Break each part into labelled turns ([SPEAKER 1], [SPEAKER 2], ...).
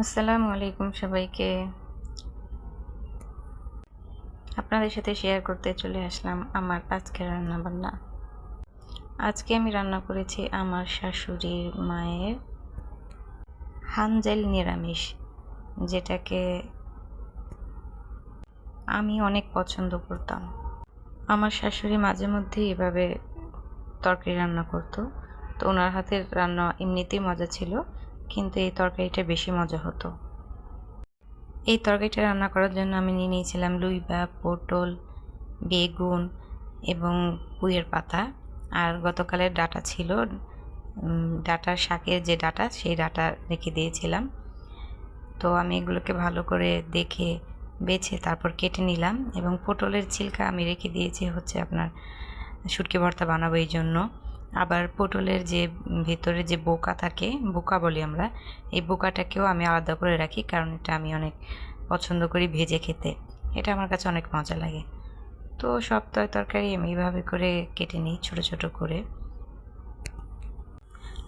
[SPEAKER 1] আসসালামু আলাইকুম সবাইকে। আপনাদের সাথে শেয়ার করতে চলে আসলাম আমার আজকের রান্নাবান্না। আজকে আমি রান্না করেছি আমার শাশুড়ির মায়ের হাঞ্জেল নিরামিষ, যেটাকে আমি অনেক পছন্দ করতাম। আমার শাশুড়ি মাঝে মধ্যে এভাবে তরকারি রান্না করতো, তো ওনার হাতের রান্না এমনিতেই মজা ছিল, কিন্তু এই তরকারিটা বেশি মজা হতো। এই তরকারিটা রান্না করার জন্য আমি নিয়ে নিয়েছিলাম লুইবা, পটল, বেগুন এবং পুঁইয়ের পাতা। আর গতকালের ডাঁটা ছিল, ডাঁটার শাকের যে ডাঁটা, সেই ডাঁটা রেখে দিয়েছিলাম। তো আমি এগুলোকে ভালো করে দেখে বেছে তারপর কেটে নিলাম, এবং পটলের ছিলকা আমি রেখে দিয়েছি হচ্ছে আপনার শুটকি ভর্তা বানাবো এই জন্য। আবার পটলের যে ভেতরে যে বোকা থাকে, বোকা বলি আমরা, এই বোকাটাকেও আমি আলাদা করে রাখি, কারণ এটা আমি অনেক পছন্দ করি ভেজে খেতে। এটা আমার কাছে অনেক মজা লাগে। তো সব তরকারি আমি এইভাবে করে কেটে নিই ছোট ছোট করে।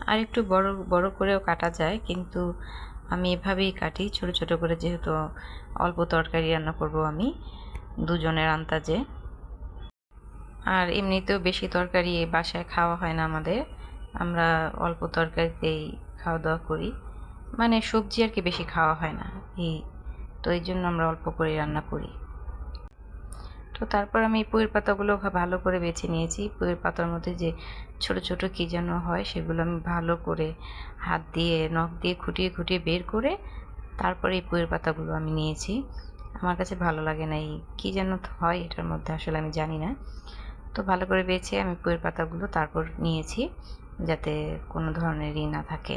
[SPEAKER 1] আর একটু বড় বড় করেও কাটা যায়, কিন্তু আমি এভাবেই কাটি ছোট ছোট করে, যেহেতু অল্প তরকারি রান্না করব আমি দুজনের আন্দাজে। আর এমনিতেও বেশি তরকারি বাসায় খাওয়া হয় না আমাদের, আমরা অল্প তরকারিতেই খাওয়া দাওয়া করি, মানে সবজি আর কি বেশি খাওয়া হয় না এই, তো এই জন্য আমরা অল্প করে রান্না করি। তো তারপর আমি পুঁইয়ের পাতাগুলো ভালো করে বেছে নিয়েছি। পুঁইয়ের পাতার মধ্যে যে ছোট ছোট কী যেন হয়, সেগুলো আমি ভালো করে হাত দিয়ে নখ দিয়ে খুঁটিয়ে খুঁটিয়ে বের করে তারপরে এই পুঁইয়ের পাতাগুলো আমি নিয়েছি। আমার কাছে ভালো লাগে না, এই কী যেন হয় এটার মধ্যে, আসলে আমি জানি না। তো ভালো করে বেছে আমি পুঁইয়ের পাতাগুলো তারপর নিয়েছি, যাতে কোনো ধরনের না থাকে।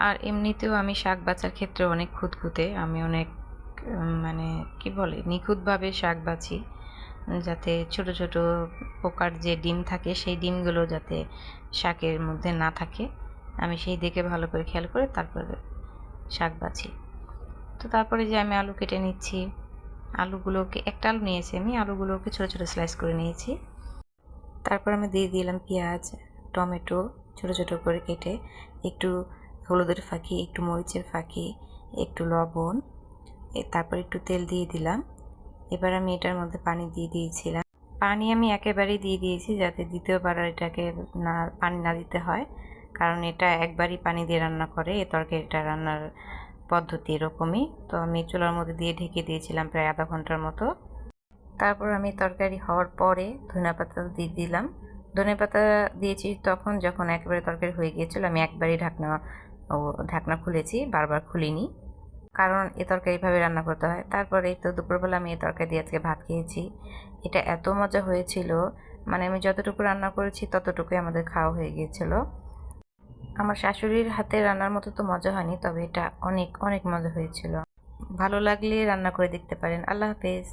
[SPEAKER 1] আর এমনিতেও আমি শাক বাছার ক্ষেত্রে অনেক খুঁতখুঁতে, আমি অনেক মানে কি বলে নিখুঁতভাবে শাক বাছি, যাতে ছোট ছোট পোকার যে ডিম থাকে সেই ডিমগুলো যাতে শাকের মধ্যে না থাকে, আমি সেই দিকে ভালো করে খেয়াল করে তারপরে শাক বাছি। তো তারপরে যে আমি আলু কেটে নিচ্ছি, আলুগুলোকে একটা আলু নিয়েছি আমি, আলুগুলোকে ছোটো ছোটো স্লাইস করে নিয়েছি। তারপর আমি দিয়ে দিলাম পেঁয়াজ, টমেটো ছোটো ছোটো করে কেটে, একটু হলুদের ফাঁকি, একটু মরিচের ফাঁকি, একটু লবণ, তারপর একটু তেল দিয়ে দিলাম। এবার আমি এটার মধ্যে পানি দিয়ে দিয়েছিলাম। পানি আমি একেবারেই দিয়ে দিয়েছি, যাতে দ্বিতীয়বার এটাকে না পানি না দিতে হয়, কারণ এটা একবারই পানি দিয়ে রান্না করে, এ তরকারিটা রান্নার পদ্ধতি এরকমই। তো আমি চুলার মধ্যে দিয়ে ঢেকে দিয়েছিলাম প্রায় আধা ঘন্টার মতো। তারপর আমি তরকারি হওয়ার পরে ধনেপাতা দিয়ে দিলাম। ধনেপাতা দিয়েছি তখন যখন একেবারে তরকারি হয়ে গিয়েছিল, আমি একবারই ঢাকনা খুলেছি, বারবার খুলিনি, কারণ এ তরকারি এইভাবে রান্না করতে হয়। তারপরে তো দুপুরবেলা আমি এই তরকারি দিয়ে আজকে ভাত খেয়েছি। এটা এত মজা হয়েছিল, মানে আমি যতটুকু রান্না করেছি ততটুকুই আমাদের খাওয়া হয়ে গিয়েছিল। আমার শাশুড়ির হাতে রান্নার মতো তো মজা হয়নি, তবে এটা অনেক অনেক মজা হয়েছিল। ভালো লাগলে রান্না করে দেখতে পারেন। আল্লাহ হাফেজ।